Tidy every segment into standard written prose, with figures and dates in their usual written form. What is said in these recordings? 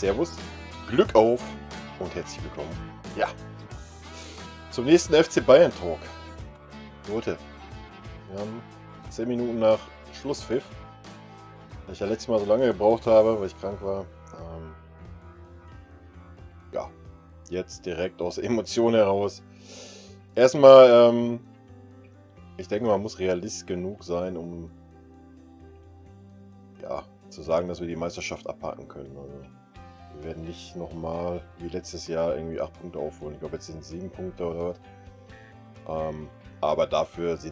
Servus, Glück auf und herzlich willkommen. Ja, zum nächsten FC Bayern Talk. Leute, wir haben 10 Minuten nach Schlusspfiff, weil ich ja letztes Mal so lange gebraucht habe, weil ich krank war. Ja, jetzt direkt aus Emotionen heraus. Erstmal, ich denke, man muss realist genug sein, um ja, zu sagen, dass wir die Meisterschaft abhaken können. Also, wir werden nicht nochmal wie letztes Jahr irgendwie 8 Punkte aufholen. Ich glaube, jetzt sind es 7 Punkte oder was. Aber dafür ist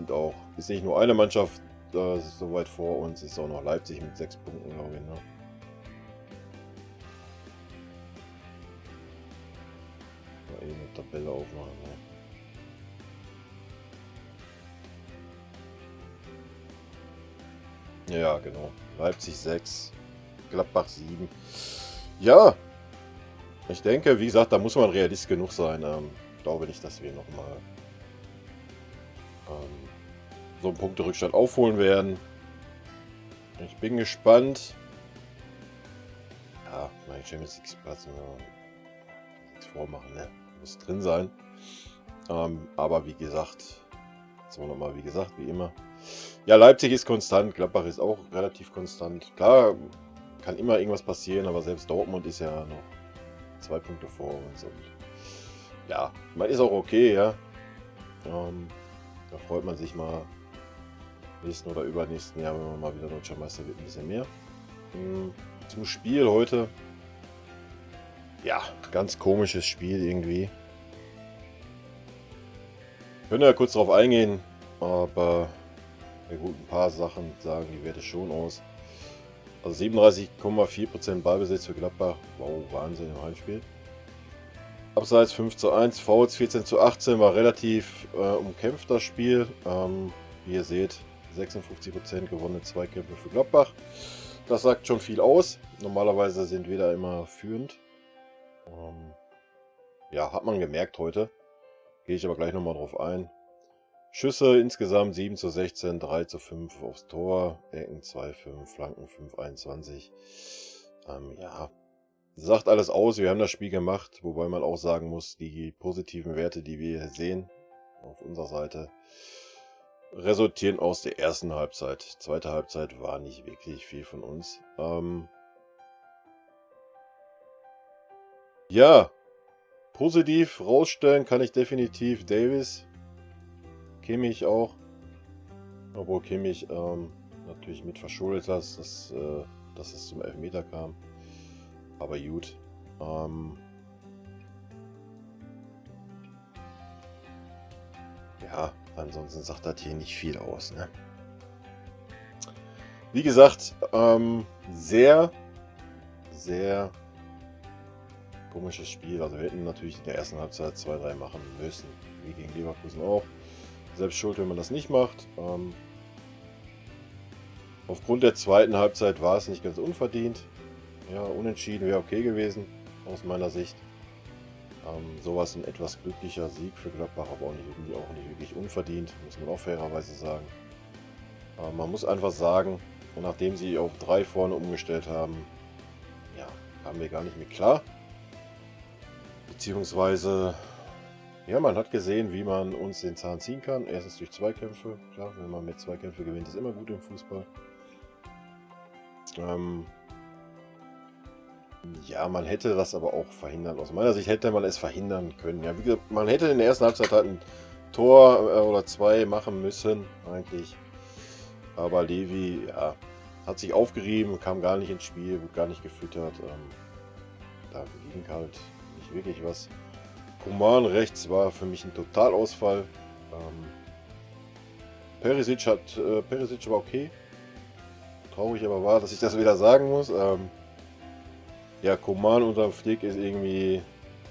nicht nur eine Mannschaft so weit vor uns, ist auch noch Leipzig mit 6 Punkten, glaube ich. Ne? Mal eben eine Tabelle aufmachen. Ne? Ja, genau. Leipzig 6, Gladbach 7. Ja, ich denke, wie gesagt, da muss man realist genug sein. Ich glaube nicht, dass wir nochmal so einen Punkterückstand aufholen werden. Ich bin gespannt. Ja, mein Champions League Platz nichts vormachen, ne? Muss drin sein. Aber wie gesagt, jetzt nochmal wie immer. Ja, Leipzig ist konstant, Gladbach ist auch relativ konstant. Klar, kann immer irgendwas passieren, aber selbst Dortmund ist ja noch 2 Punkte vor uns. Und ja, man ist auch okay, ja. Da freut man sich mal nächsten oder übernächsten Jahr, wenn man mal wieder Deutscher Meister wird, ein bisschen mehr. Zum Spiel heute. Ja, ganz komisches Spiel irgendwie. Können ja kurz darauf eingehen, aber ja gut, ein paar Sachen sagen die Werte schon aus. Also 37,4% Ballbesitz für Gladbach. Wow, Wahnsinn im Heimspiel. Abseits 5:1, Fouls 14:18, war relativ umkämpft das Spiel. Wie ihr seht, 56% gewonnene Zweikämpfe für Gladbach. Das sagt schon viel aus. Normalerweise sind wir da immer führend. Ja, hat man gemerkt heute. Gehe ich aber gleich nochmal drauf ein. Schüsse insgesamt 7:16, 3:5 aufs Tor, Ecken 2:5, Flanken 5:21. Ja, sagt alles aus. Wir haben das Spiel gemacht, wobei man auch sagen muss, die positiven Werte, die wir sehen auf unserer Seite, resultieren aus der ersten Halbzeit. Zweite Halbzeit war nicht wirklich viel von uns. Ja, positiv rausstellen kann ich definitiv Davis. Kimmich auch. Obwohl Kimmich natürlich mit verschuldet hat, dass es zum Elfmeter kam. Aber gut. Ja, ansonsten sagt das hier nicht viel aus. Ne? Wie gesagt, sehr, sehr komisches Spiel. Also wir hätten natürlich in der ersten Halbzeit 2-3 machen müssen. Wie gegen Leverkusen auch. Selbst schuld, wenn man das nicht macht. Aufgrund der zweiten Halbzeit war es nicht ganz unverdient. Ja, unentschieden wäre okay gewesen, aus meiner Sicht. Sowas ein etwas glücklicher Sieg für Gladbach, aber auch nicht wirklich unverdient, muss man auch fairerweise sagen. Man muss einfach sagen, nachdem sie auf 3 vorne umgestellt haben, ja, kamen wir gar nicht mehr klar. Beziehungsweise, ja, man hat gesehen, wie man uns den Zahn ziehen kann. Erstens durch Zweikämpfe. Klar, wenn man mit Zweikämpfe gewinnt, ist immer gut im Fußball. Ja, man hätte das aber auch verhindern. Aus meiner Sicht hätte man es verhindern können. Ja, wie gesagt, man hätte in der ersten Halbzeit halt ein Tor oder 2 machen müssen, eigentlich. Aber Levi, ja, hat sich aufgerieben, kam gar nicht ins Spiel, wurde gar nicht gefüttert. Da ging halt nicht wirklich was. Coman rechts war für mich ein Totalausfall. Perisic war okay. Traurig aber war, dass ich das wieder sagen muss. Ja, Coman unterm Flick ist irgendwie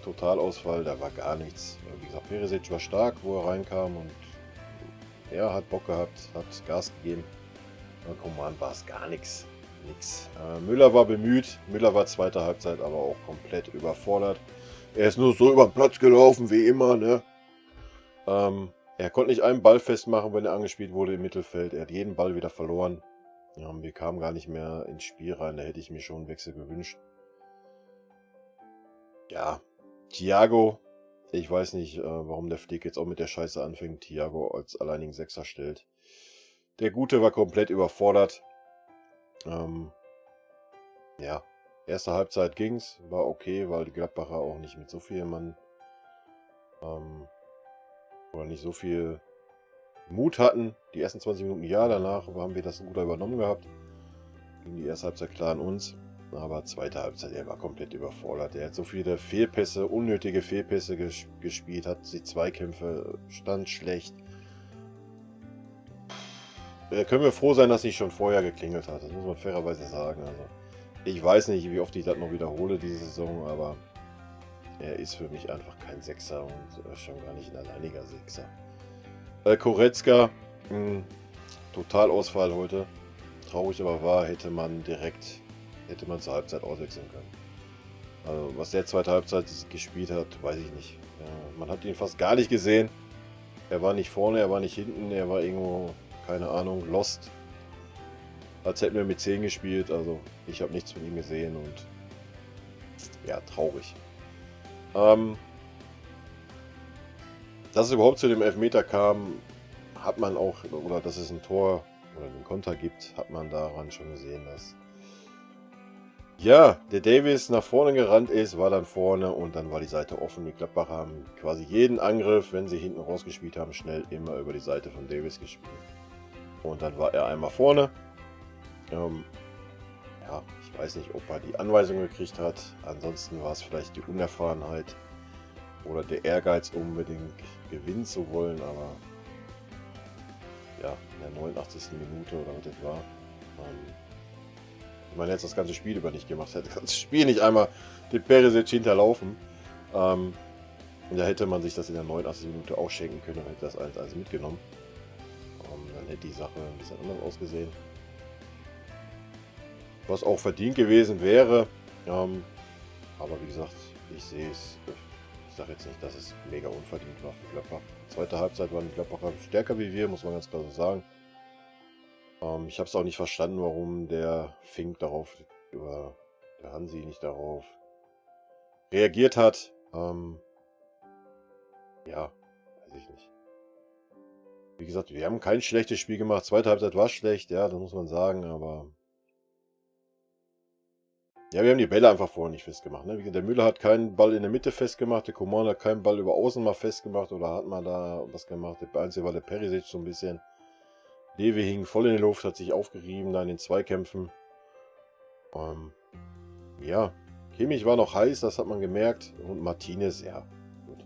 Totalausfall, da war gar nichts. Wie gesagt, Perisic war stark, wo er reinkam und er hat Bock gehabt, hat Gas gegeben. Bei Coman war es gar nichts. Müller war bemüht, Müller war zweite Halbzeit aber auch komplett überfordert. Er ist nur so über den Platz gelaufen, wie immer, ne? Er konnte nicht einen Ball festmachen, wenn er angespielt wurde im Mittelfeld. Er hat jeden Ball wieder verloren. Wir kamen gar nicht mehr ins Spiel rein, da hätte ich mir schon einen Wechsel gewünscht. Ja, Thiago. Ich weiß nicht, warum der Flick jetzt auch mit der Scheiße anfängt. Thiago als alleinigen Sechser stellt. Der Gute war komplett überfordert. Ja, erste Halbzeit ging's. War okay, weil die Gladbacher auch nicht mit so viel Mann oder nicht so viel Mut hatten. Die ersten 20 Minuten ja, danach haben wir das Ruder übernommen gehabt. Ging die erste Halbzeit klar an uns. Aber zweite Halbzeit, er war komplett überfordert. Er hat so viele Fehlpässe, unnötige Fehlpässe gespielt, hat die Zweikämpfe, stand schlecht. Können wir froh sein, dass nicht schon vorher geklingelt hat. Das muss man fairerweise sagen. Also, ich weiß nicht, wie oft ich das noch wiederhole diese Saison, aber er ist für mich einfach kein Sechser und schon gar nicht ein alleiniger Sechser. Goretzka, Totalausfall heute. Traurig aber war, hätte man zur Halbzeit auswechseln können. Also, was der zweite Halbzeit gespielt hat, weiß ich nicht. Man hat ihn fast gar nicht gesehen. Er war nicht vorne, er war nicht hinten, er war irgendwo, keine Ahnung, lost. Als hätten wir mit 10 gespielt, also ich habe nichts von ihm gesehen und ja, traurig. Dass es überhaupt zu dem Elfmeter kam, hat man auch, oder dass es ein Tor oder einen Konter gibt, hat man daran schon gesehen, dass ja, der Davis nach vorne gerannt ist, war dann vorne und dann war die Seite offen. Die Gladbacher haben quasi jeden Angriff, wenn sie hinten rausgespielt haben, schnell immer über die Seite von Davis gespielt. Und dann war er einmal vorne. Ja, ich weiß nicht, ob er die Anweisung gekriegt hat. Ansonsten war es vielleicht die Unerfahrenheit oder der Ehrgeiz, unbedingt gewinnen zu wollen. Aber ja, in der 89. Minute oder was das war, wenn man jetzt das ganze Spiel über nicht gemacht hätte, das ganze Spiel nicht einmal den Perisic hinterlaufen, da hätte man sich das in der 89. Minute auch schenken können und hätte das 1-1 mitgenommen. Dann hätte die Sache ein bisschen anders ausgesehen. Was auch verdient gewesen wäre. Aber wie gesagt, ich sehe es. Ich sage jetzt nicht, dass es mega unverdient war für Gladbach. Zweite Halbzeit waren die Gladbacher stärker wie wir, muss man ganz klar so sagen. Ich habe es auch nicht verstanden, warum der Fink darauf, oder der Hansi nicht darauf reagiert hat. Ja, weiß ich nicht. Wie gesagt, wir haben kein schlechtes Spiel gemacht. Zweite Halbzeit war schlecht, ja, das muss man sagen, aber ja, wir haben die Bälle einfach vorher nicht festgemacht. Ne? Wie gesagt, der Müller hat keinen Ball in der Mitte festgemacht, der Coman hat keinen Ball über außen mal festgemacht oder hat mal da was gemacht. Der Einzige war der Perisic so ein bisschen. Lewe hing voll in der Luft, hat sich aufgerieben da in den Zweikämpfen. Ja, Kimmich war noch heiß, das hat man gemerkt. Und Martinez, ja, gut.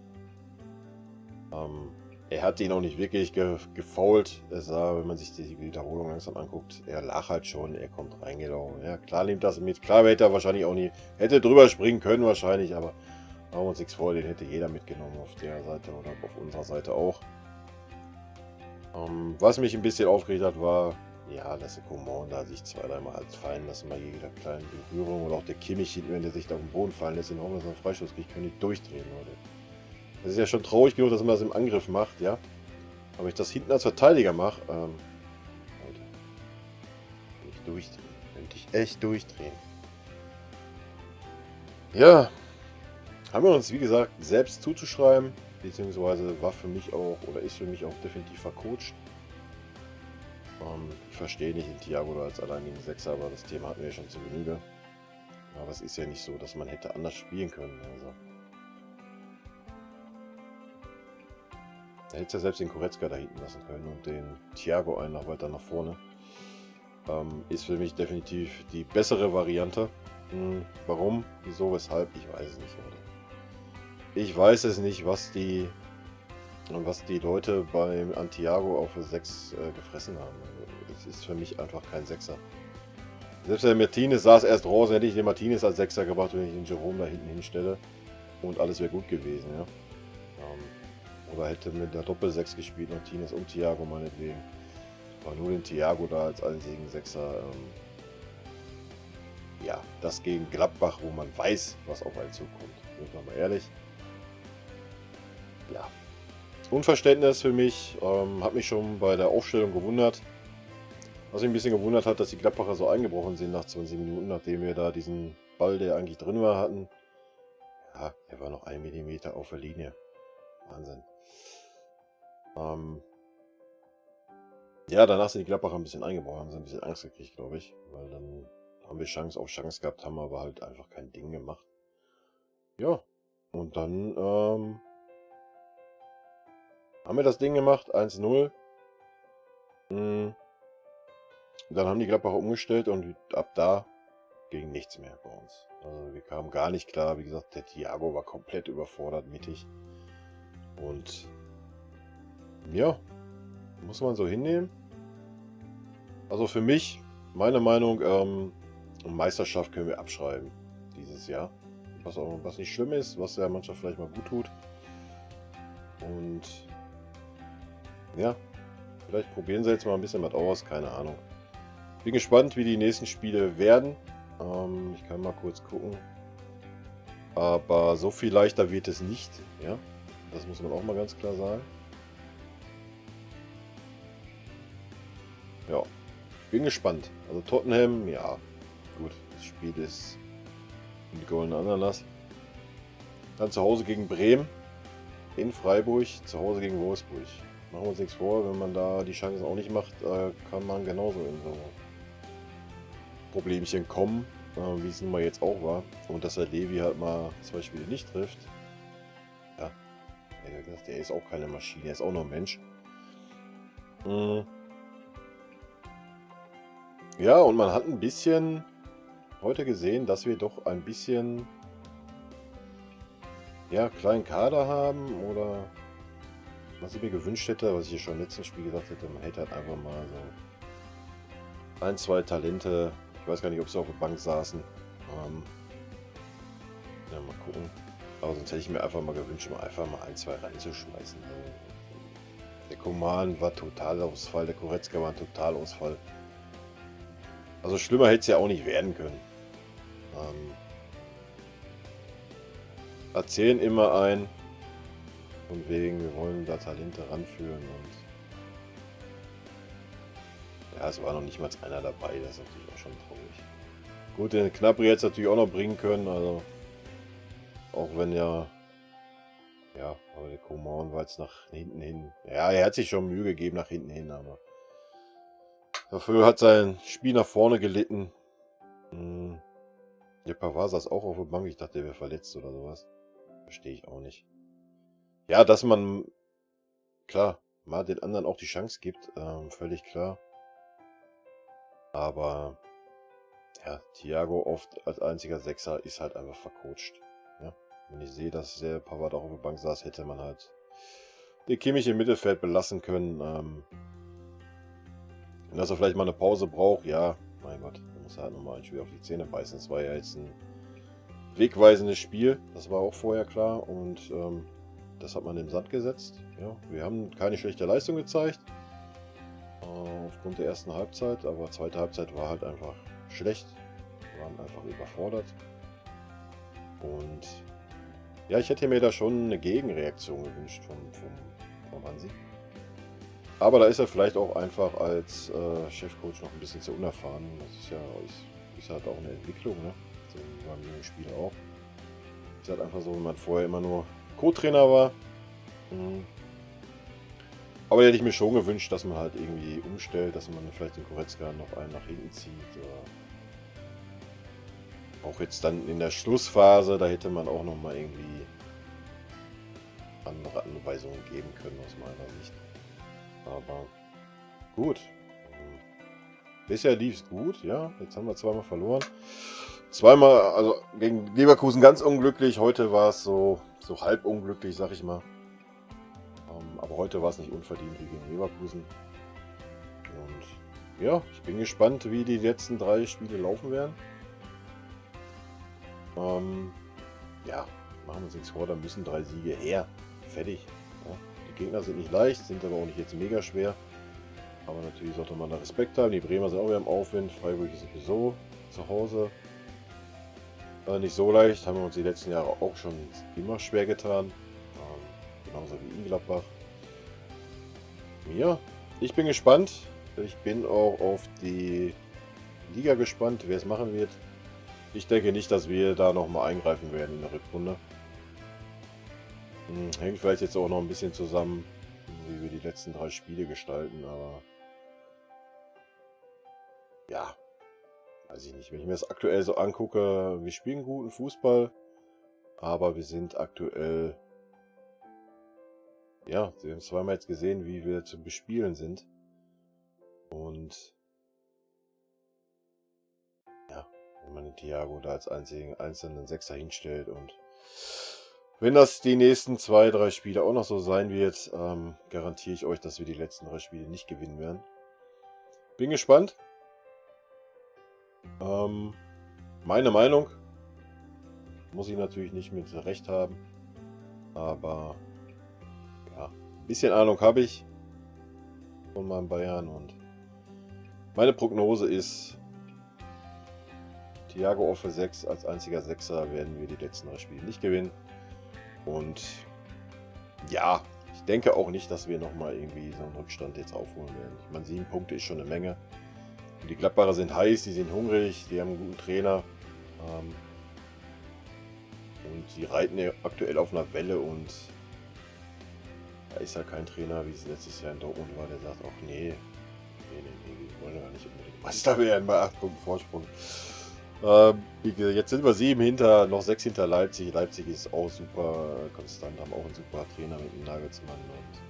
Er hat ihn auch nicht wirklich gefoult. Er sah, wenn man sich die Wiederholung langsam anguckt, er lag halt schon, er kommt reingelaufen. Ja, klar nimmt das mit. Klar hätte er wahrscheinlich auch nie, hätte drüber springen können wahrscheinlich, aber machen wir uns nichts vor, den hätte jeder mitgenommen auf der Seite oder auf unserer Seite auch. Was mich ein bisschen aufgeregt hat, war, ja, dass der Coman da sich 2-3 Mal halt fallen lassen bei jeder kleinen Berührung oder auch der Kimmich hinten, wenn der sich da auf den Boden fallen lässt, in Hoffnung, dass er einen Freistoß kriegt, können die durchdrehen, Leute. Das ist ja schon traurig genug, dass man das im Angriff macht, ja. Aber ich das hinten als Verteidiger mache, Leute, könnte ich durchdrehen. Könnte ich echt durchdrehen. Ja, haben wir uns, wie gesagt, selbst zuzuschreiben, beziehungsweise war für mich auch, oder ist für mich auch definitiv vercoacht. Ich verstehe nicht den Thiago als alleinigen Sechser, aber das Thema hatten wir ja schon zu Genüge. Aber es ist ja nicht so, dass man hätte anders spielen können. Also. Er hätte ja selbst den Goretzka da hinten lassen können und den Thiago einfach weiter nach vorne. Ist für mich definitiv die bessere Variante. Warum? Wieso? Weshalb? Ich weiß es nicht, Leute. Ich weiß es nicht, was die Leute beim Thiago auf 6 gefressen haben. Es ist für mich einfach kein Sechser. Selbst der Martinez saß erst raus, hätte ich den Martinez als Sechser gebracht, wenn ich den Jerome da hinten hinstelle. Und alles wäre gut gewesen, ja. Oder hätte mit der Doppel-6 gespielt, Martinez und Thiago meinetwegen. Aber nur den Thiago da als einzigen Sechser. Ja, das gegen Gladbach, wo man weiß, was auf einen zukommt. Sind wir mal ehrlich. Ja. Unverständnis für mich. Hat mich schon bei der Aufstellung gewundert. Was mich ein bisschen gewundert hat, dass die Gladbacher so eingebrochen sind nach 20 Minuten, nachdem wir da diesen Ball, der eigentlich drin war, hatten. Ja, er war noch 1 Millimeter auf der Linie. Wahnsinn. Ja, danach sind die Gladbacher ein bisschen eingebrochen, haben sie ein bisschen Angst gekriegt, glaube ich. Weil dann haben wir Chance auf Chance gehabt, haben aber halt einfach kein Ding gemacht. Ja, und dann haben wir das Ding gemacht, 1-0. Dann haben die Gladbacher umgestellt und ab da ging nichts mehr bei uns. Also wir kamen gar nicht klar. Wie gesagt, der Thiago war komplett überfordert mittig. Und ja, muss man so hinnehmen. Also für mich, meine Meinung, Meisterschaft können wir abschreiben dieses Jahr. Was nicht schlimm ist, was der Mannschaft vielleicht mal gut tut. Und ja, vielleicht probieren sie jetzt mal ein bisschen was aus, keine Ahnung. Bin gespannt, wie die nächsten Spiele werden. Ich kann mal kurz gucken. Aber so viel leichter wird es nicht, ja. Das muss man auch mal ganz klar sagen. Ja, bin gespannt. Also Tottenham, ja, gut. Das Spiel ist in goldenen Ananas. Dann zu Hause gegen Bremen, in Freiburg, zu Hause gegen Wolfsburg. Machen wir uns nichts vor, wenn man da die Chancen auch nicht macht, kann man genauso in so Problemchen kommen, wie es nun mal jetzt auch war. Und dass der Levi halt mal 2 Spiele nicht trifft. Ja, der ist auch keine Maschine, er ist auch nur ein Mensch. Ja, und man hat ein bisschen heute gesehen, dass wir doch ein bisschen ja, kleinen Kader haben oder was ich mir gewünscht hätte, was ich ja schon im letzten Spiel gesagt hätte, man hätte halt einfach mal so 1, 2 Talente, ich weiß gar nicht, ob sie auf der Bank saßen, ja, mal gucken, aber sonst hätte ich mir einfach mal gewünscht, einfach mal 1, 2 reinzuschmeißen. Der Coman war Totalausfall, der Goretzka war ein Totalausfall. Also schlimmer hätte es ja auch nicht werden können. Erzählen immer ein, von wegen, wir wollen da Talente ranführen und ja, es war noch nicht mal einer dabei, das ist natürlich auch schon traurig. Gut, den Gnabry jetzt natürlich auch noch bringen können, also auch wenn ja, aber der Coman war jetzt nach hinten hin, ja, er hat sich schon Mühe gegeben nach hinten hin, aber dafür hat sein Spiel nach vorne gelitten. Der Pavard saß auch auf der Bank, ich dachte, der wäre verletzt oder sowas. Verstehe ich auch nicht. Ja, dass man, klar, mal den anderen auch die Chance gibt, völlig klar. Aber, ja, Thiago oft als einziger Sechser ist halt einfach vercoacht. Ja? Wenn ich sehe, dass der Pavard auch auf der Bank saß, hätte man halt den Kimmich im Mittelfeld belassen können. Und dass er vielleicht mal eine Pause braucht, ja, mein Gott, da muss er halt nochmal ein Spiel auf die Zähne beißen. Das war ja jetzt ein wegweisendes Spiel, das war auch vorher klar und das hat man im Sand gesetzt. Ja, wir haben keine schlechte Leistung gezeigt aufgrund der ersten Halbzeit, aber zweite Halbzeit war halt einfach schlecht. Wir waren einfach überfordert und ja, ich hätte mir da schon eine Gegenreaktion gewünscht vom Hansi. Aber da ist er vielleicht auch einfach als Chefcoach noch ein bisschen zu unerfahren. Das ist ja ist halt auch eine Entwicklung, ne? So wie beim jungen Spieler auch. Ist halt einfach so, wenn man vorher immer nur Co-Trainer war. Aber da hätte ich mir schon gewünscht, dass man halt irgendwie umstellt, dass man vielleicht den Goretzka noch einen nach hinten zieht. Auch jetzt dann in der Schlussphase, da hätte man auch nochmal irgendwie andere Anweisungen geben können aus meiner Sicht. Aber gut. Bisher lief es gut, ja. Jetzt haben wir zweimal verloren. Zweimal, also gegen Leverkusen ganz unglücklich. Heute war es so halb unglücklich, sag ich mal. Aber heute war es nicht unverdient wie gegen Leverkusen. Und ja, ich bin gespannt, wie die letzten 3 Spiele laufen werden. Ja, machen wir uns nichts vor, da müssen 3 Siege her. Fertig. Ja. Die Gegner sind nicht leicht, sind aber auch nicht jetzt mega schwer. Aber natürlich sollte man da Respekt haben. Die Bremer sind auch wieder im Aufwind. Freiburg ist sowieso zu Hause. Nicht so leicht, haben wir uns die letzten Jahre auch schon immer schwer getan. Genauso wie in Gladbach. Ja, ich bin gespannt. Ich bin auch auf die Liga gespannt, wer es machen wird. Ich denke nicht, dass wir da nochmal eingreifen werden in der Rückrunde. Hängt vielleicht jetzt auch noch ein bisschen zusammen, wie wir die letzten 3 Spiele gestalten, aber ja, weiß ich nicht. Wenn ich mir das aktuell so angucke, wir spielen guten Fußball, aber wir sind aktuell, ja, wir haben zweimal jetzt gesehen, wie wir zu bespielen sind. Und ja, wenn man den Thiago da als einzelnen Sechser hinstellt und wenn das die nächsten 2, 3 Spiele auch noch so sein wird, garantiere ich euch, dass wir die letzten 3 Spiele nicht gewinnen werden. Bin gespannt. Meine Meinung muss ich natürlich nicht mit Recht haben, aber ja, ein bisschen Ahnung habe ich von meinem Bayern und meine Prognose ist, Thiago auf 6 als einziger Sechser werden wir die letzten 3 Spiele nicht gewinnen. Und ja, ich denke auch nicht, dass wir nochmal irgendwie so einen Rückstand jetzt aufholen werden. Ich meine, 7 Punkte ist schon eine Menge. Und die Gladbacher sind heiß, die sind hungrig, die haben einen guten Trainer. Und sie reiten ja aktuell auf einer Welle und da ist ja kein Trainer, wie es letztes Jahr in Dortmund war, der sagt, ach nee, wir wollen ja nicht unbedingt Meister werden bei 8 Punkten Vorsprung. Jetzt sind wir 7 hinter, noch 6 hinter Leipzig. Leipzig ist auch super konstant, haben auch einen super Trainer mit dem Nagelsmann. Und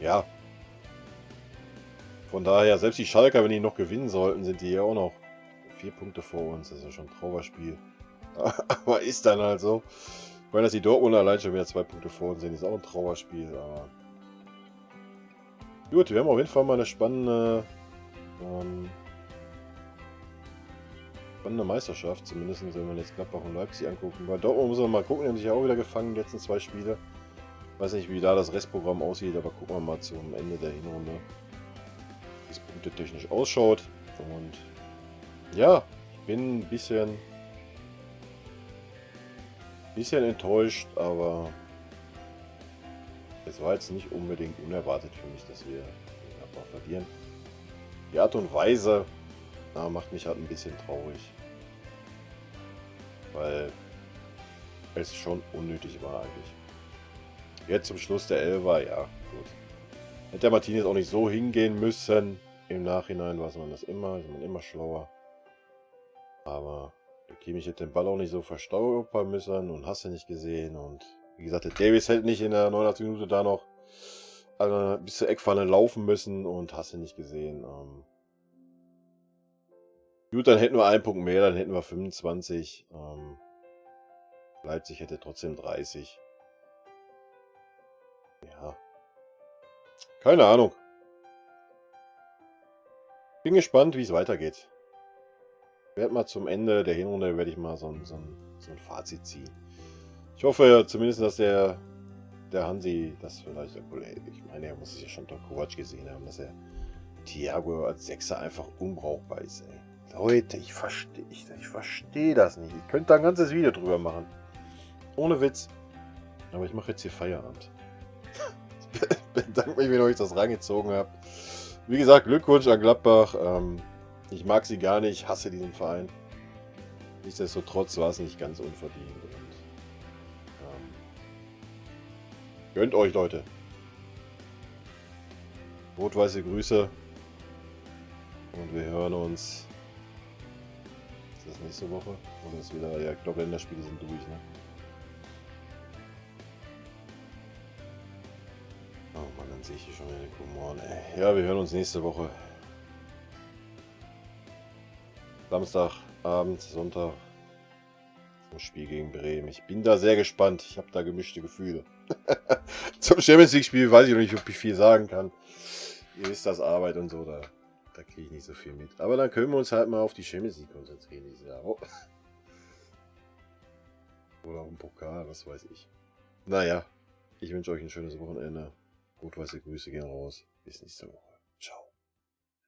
ja, von daher, selbst die Schalker, wenn die noch gewinnen sollten, sind die ja auch noch 4 Punkte vor uns. Das ist ja schon ein Trauerspiel. Aber ist dann halt so. Ich meine, dass die Dortmunder allein schon wieder 2 Punkte vor uns sind, ist auch ein Trauerspiel. Aber gut, wir haben auf jeden Fall mal eine spannende Meisterschaft, zumindest wenn wir jetzt Gladbach und Leipzig angucken. Bei Dortmund muss man mal gucken, die haben sich ja auch wieder gefangen, die letzten 2 Spiele. Ich weiß nicht, wie da das Restprogramm aussieht, aber gucken wir mal zum Ende der Hinrunde, wie es punktetechnisch ausschaut. Und ja, ich bin ein bisschen enttäuscht, aber es war jetzt nicht unbedingt unerwartet für mich, dass wir Gladbach verlieren. Die Art und Weise macht mich halt ein bisschen traurig, weil es schon unnötig war eigentlich. Jetzt zum Schluss der Elfer, ja, gut. Hätte der Martinez auch nicht so hingehen müssen. Im Nachhinein weiß man das immer, ist man immer schlauer. Aber der Kimmich hätte den Ball auch nicht so verstolpern müssen und hast du nicht gesehen. Und wie gesagt, der Davis hätte nicht in der 89. Minute da noch bis zur Eckpfanne laufen müssen und hast du nicht gesehen. Gut, dann hätten wir 1 Punkt mehr, dann hätten wir 25. Leipzig hätte trotzdem 30. Ja. Keine Ahnung. Bin gespannt, wie es weitergeht. Werde mal zum Ende der Hinrunde werde ich mal so ein Fazit ziehen. Ich hoffe zumindest, dass der Hansi das vielleicht, obwohl, ich meine, er muss es ja schon durch Kovac gesehen haben, dass er Thiago als Sechser einfach unbrauchbar ist, ey. Leute, ich verstehe das nicht. Ich könnte da ein ganzes Video drüber machen. Ohne Witz. Aber ich mache jetzt hier Feierabend. Ich bedanke mich, wenn ihr euch das reingezogen habt. Wie gesagt, Glückwunsch an Gladbach. Ich mag sie gar nicht, hasse diesen Verein. Nichtsdestotrotz war es nicht ganz unverdient. Und, gönnt euch, Leute. Rot-weiße Grüße. Und wir hören uns. Ist das nächste Woche? Oder ist wieder. Ja, ich glaube, Länderspiele sind durch, ne? Oh Mann, dann sehe ich hier schon wieder den Kumorn, ey. Ja, wir hören uns nächste Woche. Samstagabend, Sonntag. Zum Spiel gegen Bremen. Ich bin da sehr gespannt. Ich habe da gemischte Gefühle. Zum Champions League Spiel weiß ich noch nicht, ob ich viel sagen kann. Ihr wisst das, Arbeit und so, da kriege ich nicht so viel mit. Aber dann können wir uns halt mal auf die Champions League konzentrieren dieses Jahr. Oh. Oder auf den Pokal, was weiß ich. Naja, ich wünsche euch ein schönes Wochenende. Rot-weiße Grüße gehen raus. Bis nächste Woche.